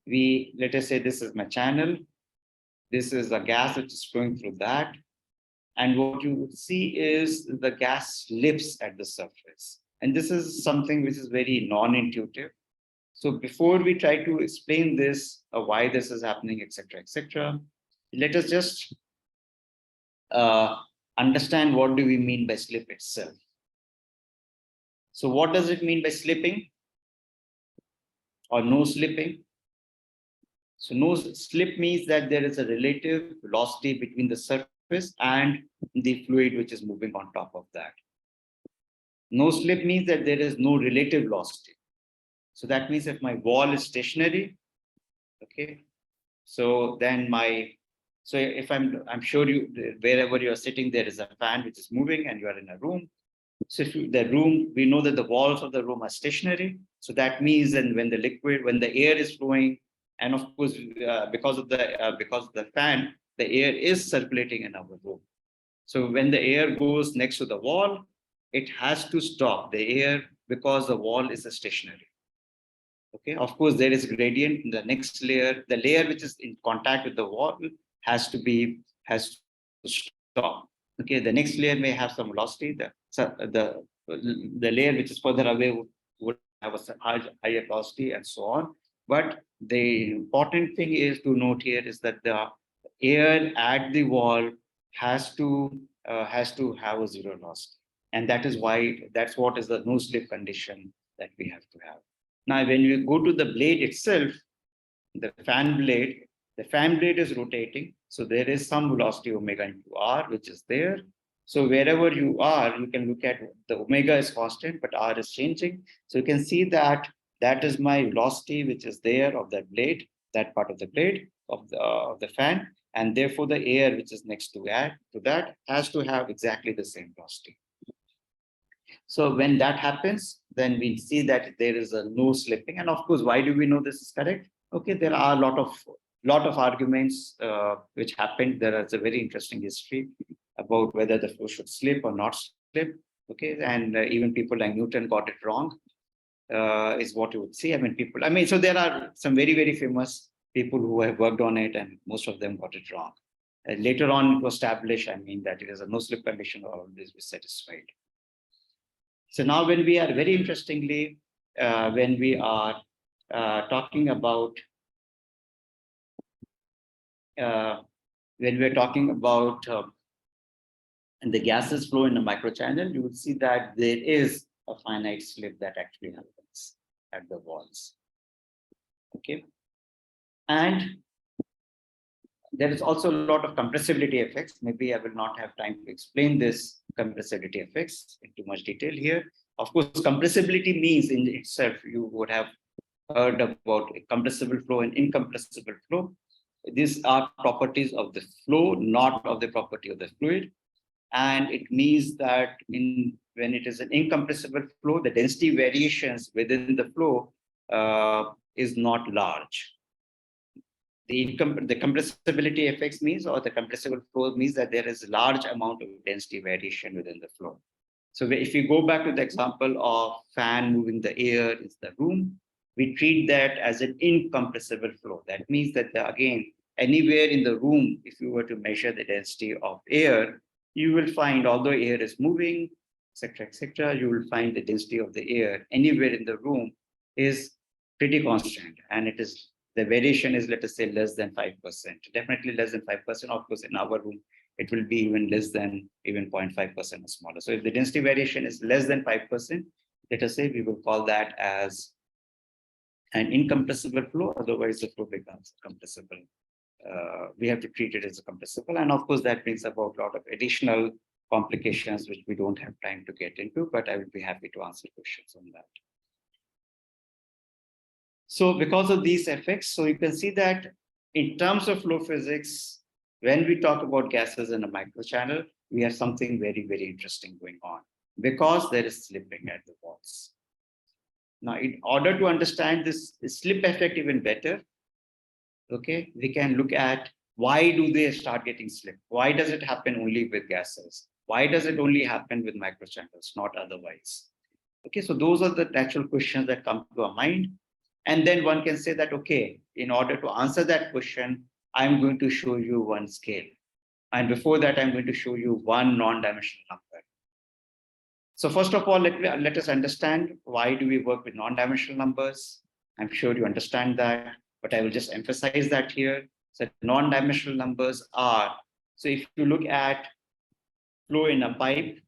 [SPEAKER 1] let us say this is my channel. This is a gas which is flowing through that. And what you would see is the gas lips at the surface. And this is something which is very non-intuitive. So before we try to explain this, why this is happening, etc., let us just understand what do we mean by slip itself. So what does it mean by slipping or no slipping? So no slip means that there is a relative velocity between the surface and the fluid which is moving on top of that. No slip means that there is no relative velocity. So that means if my wall is stationary, okay, so then if I'm sure wherever you're sitting, there is a fan which is moving and you are in a room. So if we know that the walls of the room are stationary. So that means that when the air is flowing, and of course, because of the fan, the air is circulating in our room. So when the air goes next to the wall, it has to stop the air because the wall is stationary. Okay, of course, there is gradient in the next layer. The layer which is in contact with the wall has to stop. Okay, the next layer may have some velocity. The layer which is further away would have a higher velocity and so on. But the important thing is to note here is that the air at the wall has to have a zero velocity, and that's what is the no slip condition that we have to have. Now, when we go to the blade itself, the fan blade is rotating. So there is some velocity omega into r, which is there. So wherever you are, you can look at the omega is constant, but r is changing. So you can see that is my velocity, which is there of that blade, that part of the blade of the fan. And therefore, the air which is next to that has to have exactly the same velocity. So when that happens, then we see that there is a no slipping. And of course, why do we know this is correct? Okay, there are a lot of arguments which happened. There is a very interesting history about whether the flow should slip or not slip. Okay, and even people like Newton got it wrong, is what you would see. So there are some very, very famous people who have worked on it, and most of them got it wrong. Later on, it was established, that it is a no slip condition, or this was satisfied. So now when we are very interestingly, when we are talking about and the gases flow in a microchannel, you will see that there is a finite slip that actually happens at the walls. Okay. And there is also a lot of compressibility effects. Maybe I will not have time to explain this compressibility effects in too much detail here. Of course, compressibility means in itself, you would have heard about compressible flow and incompressible flow. These are properties of the flow, not of the property of the fluid. and it means that when it is an incompressible flow, the density variations within the flow is not large. The compressibility effects means, or the compressible flow means, that there is a large amount of density variation within the flow. So if we go back to the example of fan moving the air in the room, we treat that as an incompressible flow. That means that again, anywhere in the room, if you were to measure the density of air, you will find, although air is moving, etc., you will find the density of the air anywhere in the room is pretty constant, and it is, the variation is, let us say, less than 5%, definitely less than 5%. Of course, in our room, it will be even less than even 0.5% or smaller. So if the density variation is less than 5%, let us say, we will call that as an incompressible flow. Otherwise, the flow becomes compressible. We have to treat it as a compressible. And of course, that brings about a lot of additional complications, which we don't have time to get into, but I would be happy to answer questions on that. So because of these effects, so you can see that in terms of flow physics, when we talk about gases in a microchannel, we have something very, very interesting going on, because there is slipping at the walls. Now, in order to understand this slip effect even better, okay, we can look at why do they start getting slipped? Why does it happen only with gases? Why does it only happen with microchannels, not otherwise? Okay, so those are the natural questions that come to our mind. And then one can say that, okay, in order to answer that question, I'm going to show you one scale. And before that, I'm going to show you one non-dimensional number. So first of all, let us understand, why do we work with non-dimensional numbers? I'm sure you understand that, but I will just emphasize that here. So non-dimensional numbers are, so if you look at flow in a pipe,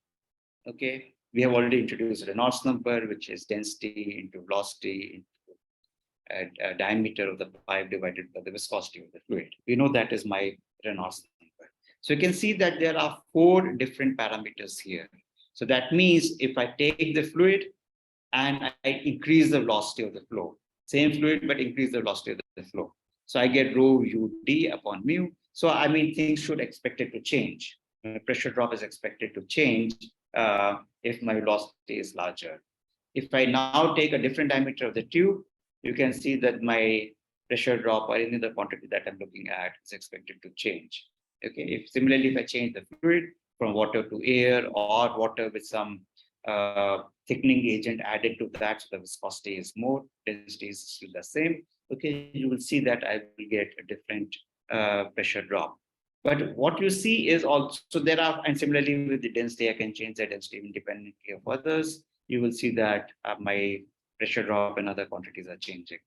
[SPEAKER 1] okay, we have already introduced Reynolds number, which is density into velocity into diameter of the pipe divided by the viscosity of the fluid. We know that is my Reynolds number. So you can see that there are 4 different parameters here. So that means if I take the fluid and I increase the velocity of the flow, same fluid, but increase the velocity of the flow. So I get rho ud upon mu. So I mean, things should expect it to change. The pressure drop is expected to change if my velocity is larger. If I now take a different diameter of the tube, you can see that my pressure drop, or any other quantity that I'm looking at, is expected to change. Okay. Similarly, if I change the fluid from water to air, or water with some thickening agent added to that, so the viscosity is more, density is still the same. Okay, you will see that I will get a different pressure drop. But what you see is also there are, and similarly with the density, I can change the density independently of others. You will see that my pressure drop and other quantities are changing.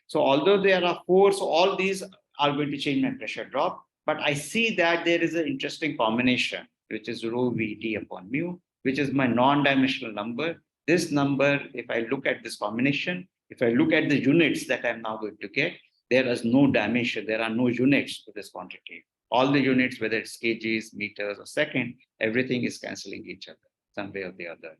[SPEAKER 1] So although there are 4, so all these are going to change my pressure drop, but I see that there is an interesting combination, which is rho Vd upon mu, which is my non-dimensional number. This number, if I look at this combination, if I look at the units that I'm now going to get, there is no dimension, there are no units to this quantity. All the units, whether it's kgs, meters, or second, everything is canceling each other, some way or the other.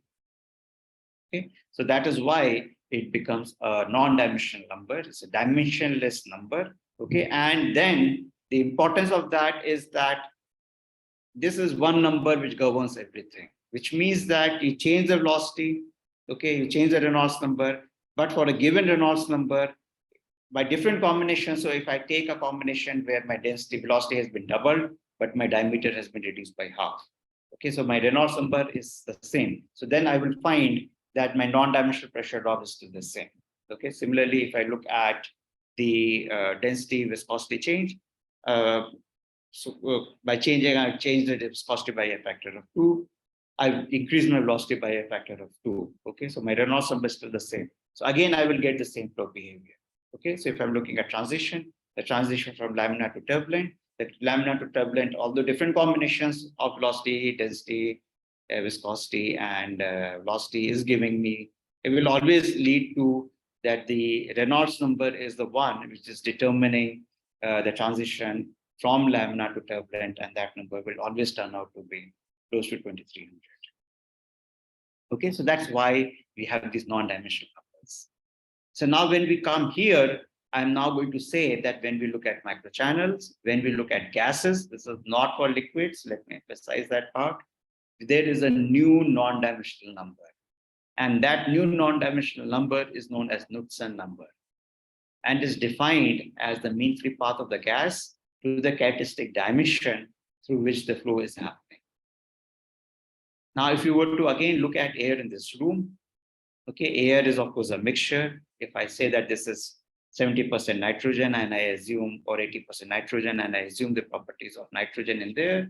[SPEAKER 1] Okay, so that is why it becomes a non-dimensional number. It's a dimensionless number. Okay, and then the importance of that is that this is one number which governs everything, which means that you change the velocity, okay, you change the Reynolds number, but for a given Reynolds number, by different combinations. So if I take a combination where my density velocity has been doubled, but my diameter has been reduced by half. Okay, so my Reynolds number is the same. So then I will find that my non-dimensional pressure drop is still the same. Okay, similarly, if I look at the density viscosity change, by changing, I've changed the viscosity by a factor of 2. I've increased my velocity by a factor of 2. Okay, so my Reynolds number is still the same. So again, I will get the same flow behavior. Okay, so if I'm looking at transition, the transition from laminar to turbulent, the laminar to turbulent, all the different combinations of velocity, density, viscosity, and velocity is giving me, it will always lead to that the Reynolds number is the one which is determining the transition from laminar to turbulent, and that number will always turn out to be close to 2300. Okay, so that's why we have these non-dimensional numbers. So now when we come here, I'm now going to say that when we look at microchannels, when we look at gases, this is not for liquids, let me emphasize that part. there is a new non-dimensional number. And that new non-dimensional number is known as Knudsen number and is defined as the mean free path of the gas to the characteristic dimension through which the flow is happening. Now, if you were to again look at air in this room, okay, air is of course a mixture. If I say that this is 70% nitrogen and I assume, or 80% nitrogen, and I assume the properties of nitrogen in there,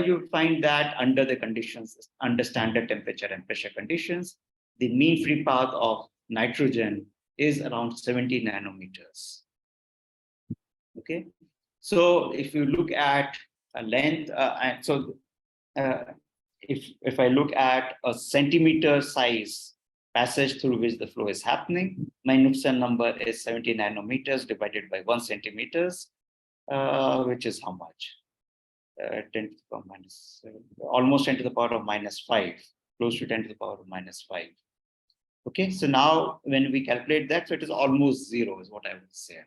[SPEAKER 1] you find that under the conditions, under standard temperature and pressure conditions, the mean free path of nitrogen is around 70 nanometers. Okay, so if you look at a length, if I look at a centimeter size passage through which the flow is happening, my Knudsen number is 70 nanometers divided by 1 centimeters, which is how much? 10 to the power minus, almost 10 to the power of minus 5, close to 10 to the power of minus 5. Okay, so now when we calculate that, so it is almost 0 is what I would say.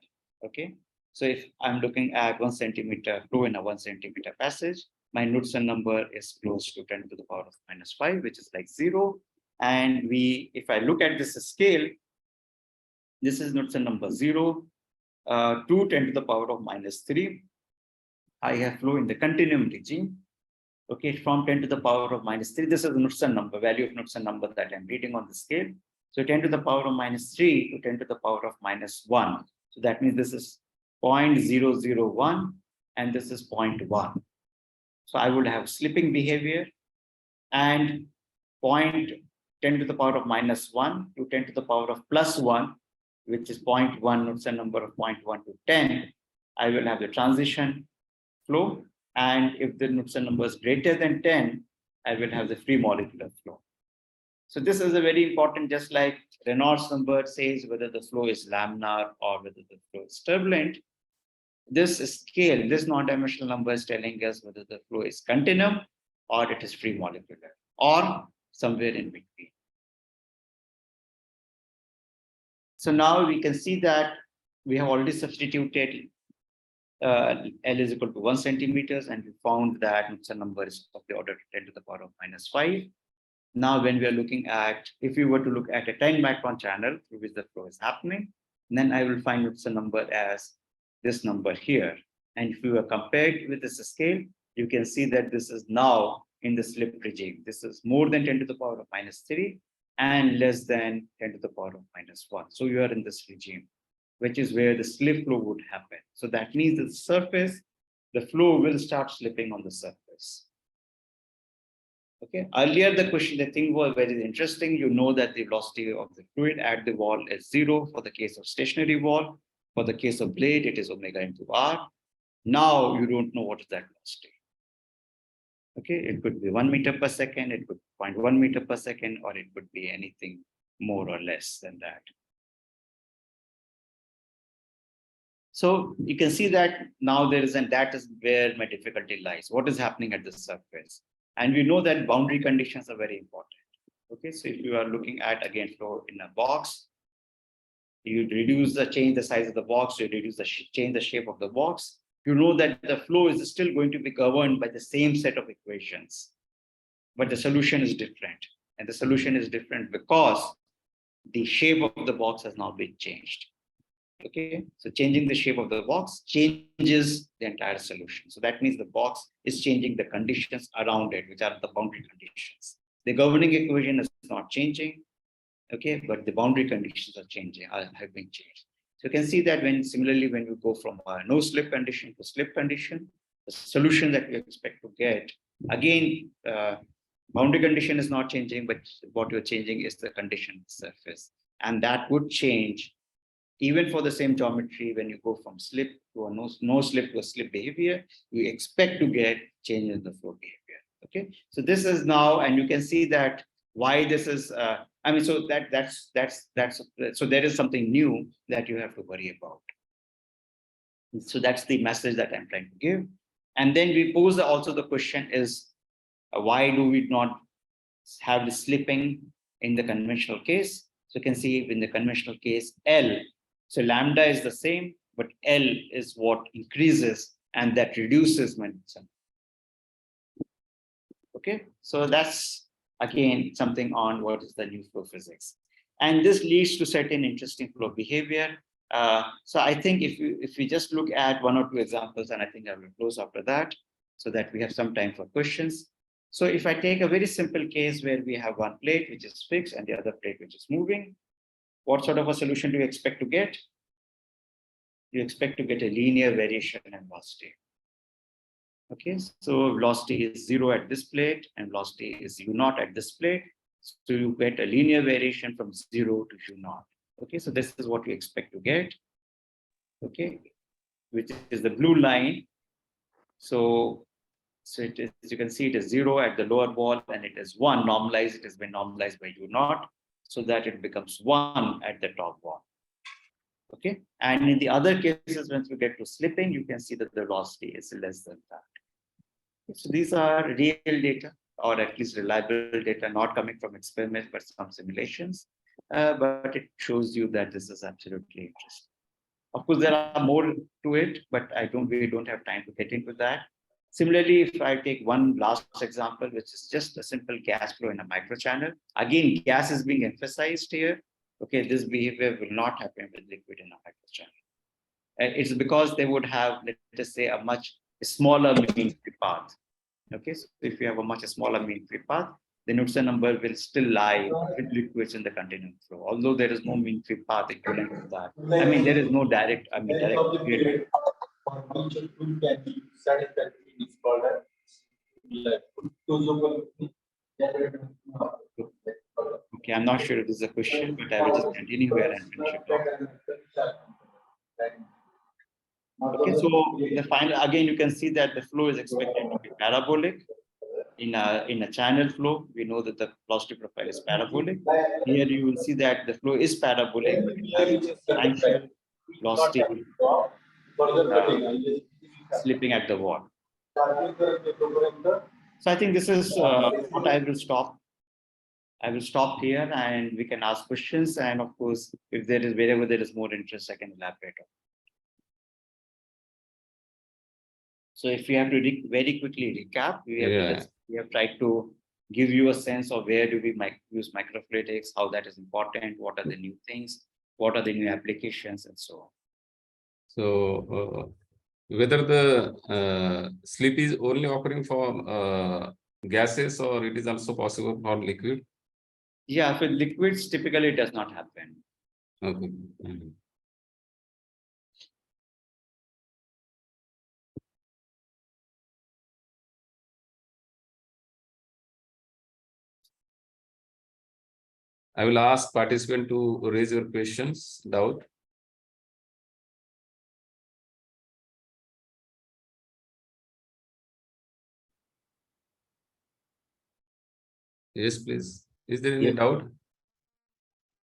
[SPEAKER 1] Okay, so if I'm looking at 1 centimeter flow in a 1 centimeter passage, my Knudsen number is close to 10 to the power of minus 5, which is like 0. And if I look at this scale, this is Knudsen number 0 to 10 to the power of minus 3. I have flow in the continuum regime. Okay, from 10 to the power of minus 3, this is the Knudsen number, value of Knudsen number that I'm reading on the scale. So 10 to the power of minus 3 to 10 to the power of minus 1. So that means this is 0.001 and this is 0.1. So I would have slipping behavior, and 10 to the power of minus 1 to 10 to the power of plus 1, which is 0.1, Knudsen number of 0.1 to 10, I will have the transition flow. And if the Knudsen number is greater than 10, I will have the free molecular flow. So this is a very important, just like Reynolds number says whether the flow is laminar or whether the flow is turbulent. This scale, this non-dimensional number is telling us whether the flow is continuum or it is free molecular or somewhere in between. So now we can see that we have already substituted L is equal to 1 centimeters, and we found that Knudsen number is of the order of 10 to the power of minus 5. Now, when we are looking at, if we were to look at a 10 micron channel through which the flow is happening, then I will find Knudsen number as this number here. And if you are compared with this scale, you can see that this is now in the slip regime. This is more than 10 to the power of minus 3 and less than 10 to the power of minus 1. So you are in this regime, which is where the slip flow would happen. So that means the surface, the flow will start slipping on the surface. Okay, earlier the question, the thing was very interesting. You know that the velocity of the fluid at the wall is 0 for the case of stationary wall. For the case of blade, it is omega into r. Now you don't know what is that velocity. Okay, it could be 1 meter per second, it could be 0.1 meter per second, or it could be anything more or less than that. So you can see that now there is, and that is where my difficulty lies. What is happening at the surface? And we know that boundary conditions are very important. Okay, so if you are looking at again flow in a box, you change the size of the box, you change the shape of the box. You know that the flow is still going to be governed by the same set of equations, but the solution is different. And the solution is different because the shape of the box has now been changed. Okay, so changing the shape of the box changes the entire solution. So that means the box is changing the conditions around it, which are the boundary conditions. The governing equation is not changing, okay, but the boundary conditions are changing, have been changed. So you can see that similarly, when you go from a no slip condition to slip condition, the solution that we expect to get, again, boundary condition is not changing, but what you're changing is the condition surface. And that would change even for the same geometry. When you go from slip to a no slip to a slip behavior, you expect to get change in the flow behavior. Okay, so this is now, and you can see that why this is, I mean, so so there is something new that you have to worry about. So that's the message that I'm trying to give. And then we pose also the question is, why do we not have the slipping in the conventional case? So you can see in the conventional case, L, so lambda is the same, but L is what increases, and that reduces momentum. Okay, so that's again something on what is the new flow physics, and this leads to certain interesting flow behavior. So I think if we just look at one or two examples, and I think I will close after that, so that we have some time for questions. So if I take a very simple case where we have one plate which is fixed and the other plate which is moving, what sort of a solution do you expect to get? You expect to get a linear variation in velocity. Okay, so velocity is 0 at this plate and velocity is u0 at this plate. So you get a linear variation from 0 to u0. Okay, so this is what you expect to get. Okay, which is the blue line. So it is, you can see it is 0 at the lower wall and it is 1 normalized. It has been normalized by u0 so that it becomes 1 at the top wall. Okay, and in the other cases, once we get to slipping, you can see that the velocity is less than that. So these are real data, or at least reliable data, not coming from experiments, but some simulations. But it shows you that this is absolutely interesting. Of course, there are more to it, but we don't have time to get into that. Similarly, if I take one last example, which is just a simple gas flow in a microchannel, again, gas is being emphasized here. Okay, this behavior will not happen with liquid in a microchannel. It's because they would have, let us say, a much smaller mean free path. Okay, so if you have a much smaller mean free path, the Knudsen number will still lie with liquids in the continuum flow. Although there is no mean free path equivalent to that. I mean, there is no direct, direct. Okay, I'm not sure if this is a question, but I will just continue here and finish it off. Okay, so the final, again, you can see that the flow is expected to be parabolic. In a channel flow, we know that the velocity profile is parabolic. Here you will see that the flow is parabolic. We have substantial velocity slipping at the wall. So I think this is what I will stop. I will stop here and we can ask questions. And of course, if there is wherever there is more interest, I can elaborate on. So if we have to very quickly recap, we have tried to give you a sense of where do we use microfluidics, how that is important, what are the new things, what are the new applications, and so on.
[SPEAKER 2] So whether the slip is only occurring for gases or it is also possible for liquid?
[SPEAKER 1] Yeah, for liquids, typically it does not happen.
[SPEAKER 2] Okay. Mm-hmm. I will ask participant to raise your questions, doubt. Yes, please. Is there any doubt?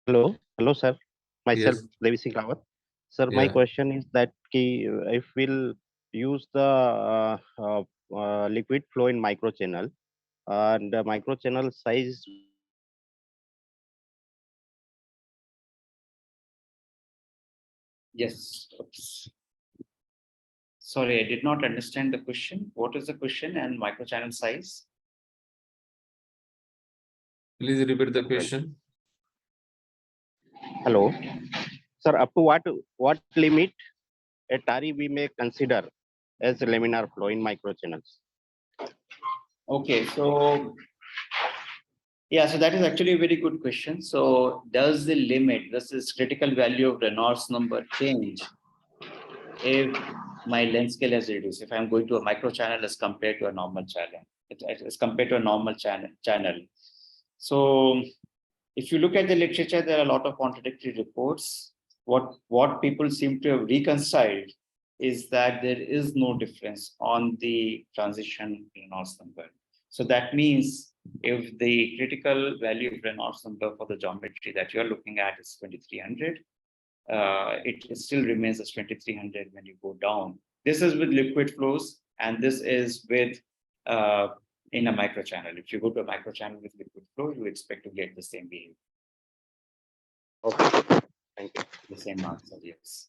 [SPEAKER 4] Hello, sir. Myself,
[SPEAKER 2] Yes.
[SPEAKER 4] Devi Singh Rawat. Sir, my question is that if we'll use the liquid flow in microchannel, and the microchannel size.
[SPEAKER 1] Yes. Oops. Sorry, I did not understand the question. What is the question and microchannel size?
[SPEAKER 2] Please repeat the question.
[SPEAKER 4] Hello, sir. Up to what limit a TARI we may consider as laminar flow in microchannels?
[SPEAKER 1] Okay, so yeah, so that is actually a very good question. So does the limit, this is critical value of Reynolds number change if my length scale has reduced, if I'm going to a microchannel as compared to a normal channel, as compared to a normal channel. So if you look at the literature, there are a lot of contradictory reports. What people seem to have reconciled is that there is no difference on the transition Reynolds number. So that means if the critical value of Reynolds number for the geometry that you're looking at is 2300, it still remains as 2300 when you go down. This is with liquid flows, and this is with in a microchannel. If you go to a microchannel with liquid flow, you expect to get the same behavior.
[SPEAKER 4] Okay, thank you.
[SPEAKER 1] The same answer, yes.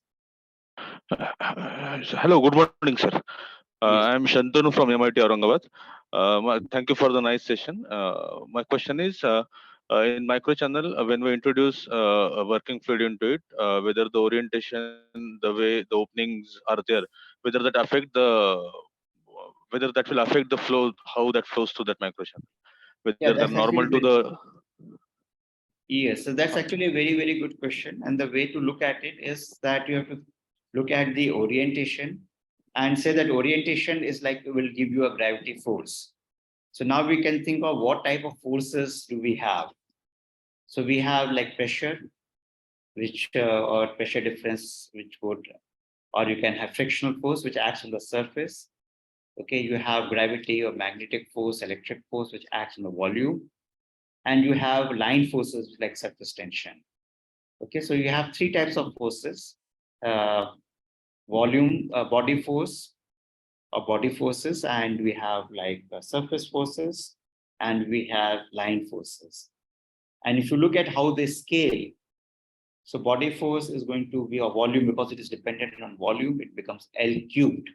[SPEAKER 5] Hello, good morning, sir. I am Shantanu from MIT Aurangabad. Thank you for the nice session. My question is, in microchannel, when we introduce a working fluid into it, whether the orientation, the way the openings are there, whether that affect the, whether that will affect the flow, how that flows to that microchannel, whether
[SPEAKER 1] Yeah,
[SPEAKER 5] they're
[SPEAKER 1] that's
[SPEAKER 5] normal
[SPEAKER 1] actually
[SPEAKER 5] to the.
[SPEAKER 1] yes. So that's actually a very, very good question. And the way to look at it is that you have to look at the orientation and say that orientation is like will give you a gravity force. So now we can think of what type of forces do we have. So we have like pressure, which or pressure difference, which would, or you can have frictional force, which acts on the surface. Okay, you have gravity or magnetic force, electric force, which acts on the volume, and you have line forces like surface tension. Okay, so you have three types of forces: volume, body force, or body forces, and we have like surface forces, and we have line forces. And if you look at how they scale, so body force is going to be a volume because it is dependent on volume, it becomes L cubed.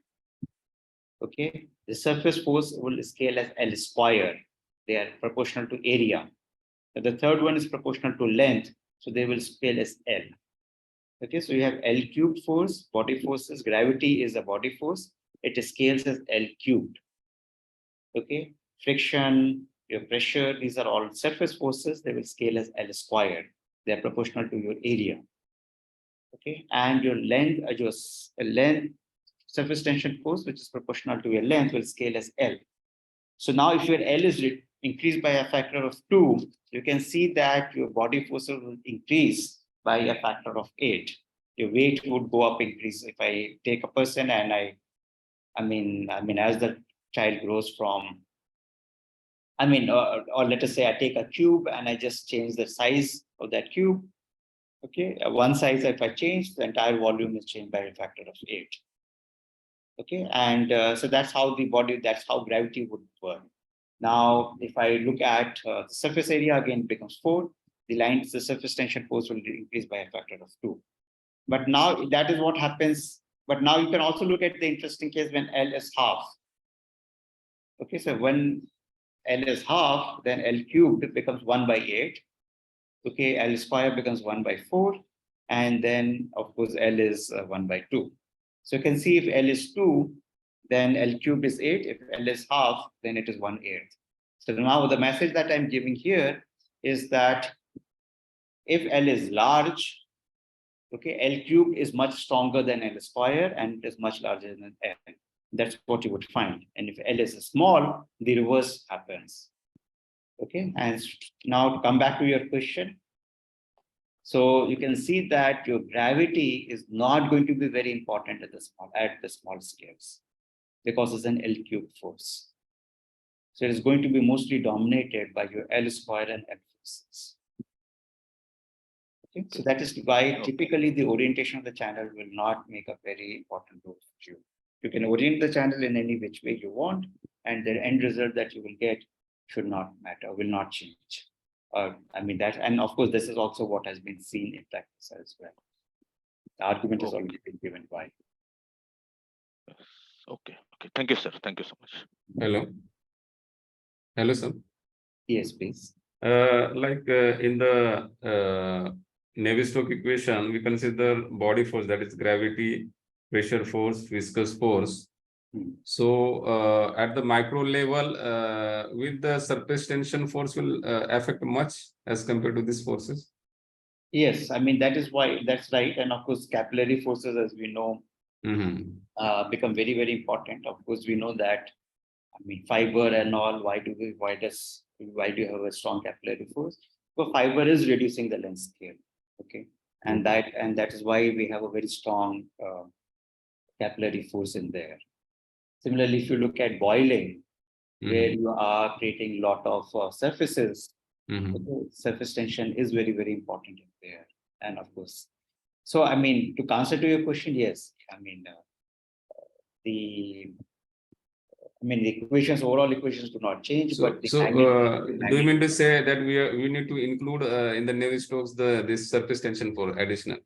[SPEAKER 1] Okay, the surface force will scale as L square. They are proportional to area. And the third one is proportional to length, so they will scale as L. Okay, so you have L cubed force, body forces, gravity is a body force, it scales as L cubed. Okay, friction, your pressure, these are all surface forces, they will scale as L squared. They are proportional to your area. Okay, and your length, length, surface tension force, which is proportional to your length, will scale as L. So now if your L is increased by a factor of 2, you can see that your body forces will increase by a factor of 8. Your weight would go up, increase. If I take a person and I mean, as the child grows from, or let us say I take a cube and I just change the size of that cube. Okay, one size, if I change, the entire volume is changed by a factor of 8. Okay, and so that's how the body, that's how gravity would work. Now, if I look at the surface area, again, it becomes 4. The surface tension force will increase by a factor of 2. But now that is what happens. But now you can also look at the interesting case when L is half. Okay, so when L is half, then L cubed becomes 1 by 8. Okay, L square becomes 1 by 4. And then, of course, L is 1 by 2. So you can see if L is 2, then L cubed is 8. If L is half, then it is 1/8. So now the message that I'm giving here is that if L is large, okay, L cubed is much stronger than L square and it is much larger than L. That's what you would find. And if L is small, the reverse happens. Okay, and now to come back to your question. So you can see that your gravity is not going to be very important at the small scales because it's an L cubed force. So it is going to be mostly dominated by your L square and L forces. Okay, so that is why typically the orientation of the channel will not make a very important role for you. You can orient the channel in any which way you want, and the end result that you will get should not matter, will not change. That, and of course, this is also what has been seen in practice as well. The argument has already been given why.
[SPEAKER 5] Okay. Thank you, sir. Thank you so much.
[SPEAKER 2] Hello, sir.
[SPEAKER 1] Yes, please.
[SPEAKER 2] In the Navier-Stokes equation, we consider body force, that is gravity, pressure force, viscous force. So at the micro level, will the surface tension force will affect much as compared to these forces?
[SPEAKER 1] Yes, that is why, that's right. And of course, capillary forces, as we know, become very, very important. Of course, we know that, fiber and all, why do you have a strong capillary force? So fiber is reducing the length scale. Okay. And that is why we have a very strong capillary force in there. Similarly, if you look at boiling, where you are creating a lot of surfaces, surface tension is very, very important in there. And of course, so to answer to your question, yes, the equations, overall equations do not change, but
[SPEAKER 2] do you mean to say that we need to include in the Navier-Stokes this surface tension for additional?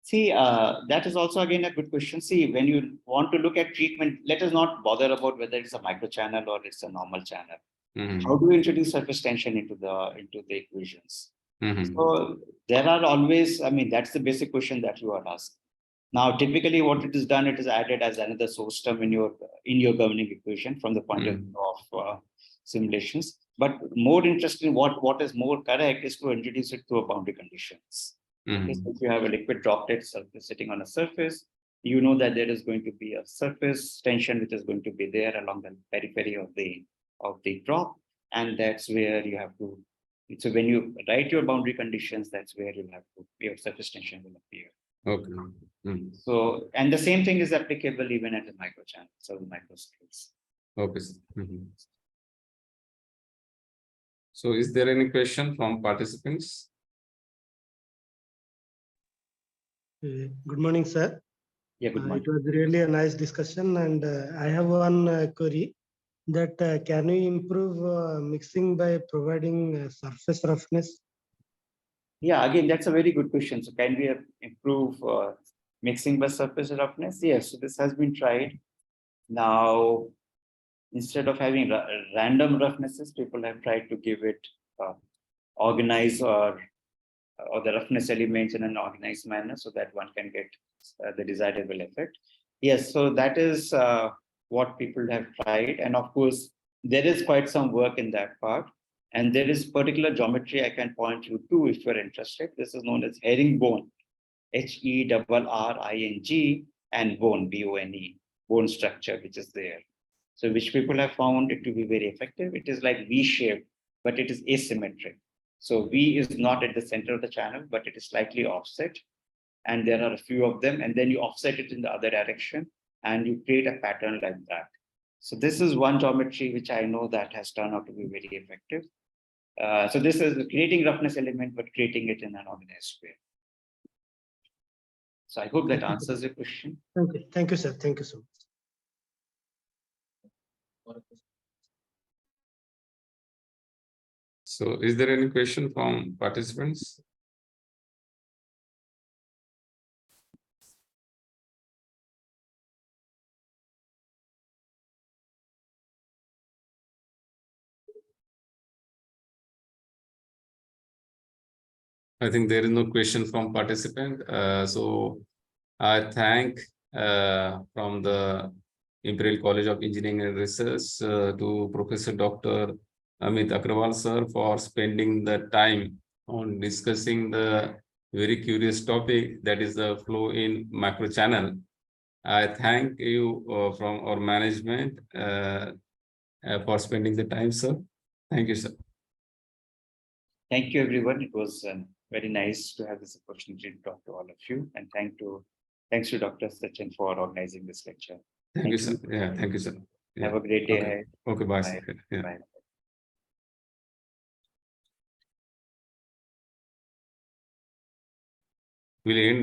[SPEAKER 1] See, that is also again a good question. See, when you want to look at treatment, let us not bother about whether it's a microchannel or it's a normal channel.
[SPEAKER 2] Mhm.
[SPEAKER 1] How do we introduce surface tension into the equations?
[SPEAKER 2] Mhm.
[SPEAKER 1] So there are always, I mean, that's the basic question that you are asked. Now, typically, what it is done, it is added as another source term in your governing equation from the point of view of simulations. But more interesting, what is more correct is to introduce it to a boundary conditions. Okay, so if you have a liquid droplet surface sitting on a surface, you know that there is going to be a surface tension which is going to be there along the periphery of the drop, and that's where you have to. So when you write your boundary conditions, that's where you have to your surface tension will appear.
[SPEAKER 2] Okay. Mhm.
[SPEAKER 1] So, and the same thing is applicable even at the microchannel, so the microscales.
[SPEAKER 2] Okay, sir. Mhm. So is there any question from participants?
[SPEAKER 3] Good morning, sir.
[SPEAKER 1] Yeah, good
[SPEAKER 3] It
[SPEAKER 1] morning.
[SPEAKER 3] was really a nice discussion, and I have one query that can we improve mixing by providing surface roughness?
[SPEAKER 1] Yeah, again, that's a very good question. So can we improve mixing by surface roughness? Yes, so this has been tried. Now, instead of having random roughnesses, people have tried to give it organized or the roughness elements in an organized manner so that one can get the desirable effect. Yes, so that is what people have tried. And of course, there is quite some work in that part. And there is particular geometry I can point you to if you're interested. This is known as herringbone, HERRING, and bone, BONE, bone structure, which is there. So which people have found it to be very effective. It is like V-shaped, but it is asymmetric. So V is not at the center of the channel, but it is slightly offset. And there are a few of them, and then you offset it in the other direction, and you create a pattern like that. So this is one geometry which I know that has turned out to be very effective. So this is creating roughness element, but creating it in an organized way. So I hope that answers your question.
[SPEAKER 3] Thank you, sir. Thank you so much.
[SPEAKER 2] So is there any question from participants? I think there is no question from participant. So I thank from the Imperial College of Engineering and Research to Professor Dr. Amit Agrawal sir for spending the time on discussing the very curious topic that is the flow in microchannel. I thank you from our management for spending the time, sir. Thank you, sir.
[SPEAKER 1] Thank you, everyone. It was very nice to have this opportunity to talk to all of you. And thanks to Dr. Sachin for organizing this lecture.
[SPEAKER 2] Thank you, sir. Yeah, thank you, sir. Yeah.
[SPEAKER 1] Have a great day
[SPEAKER 2] Okay.
[SPEAKER 1] ahead.
[SPEAKER 2] Okay, bye,
[SPEAKER 1] Bye.
[SPEAKER 2] sir. Yeah.
[SPEAKER 1] Bye.
[SPEAKER 2] We'll end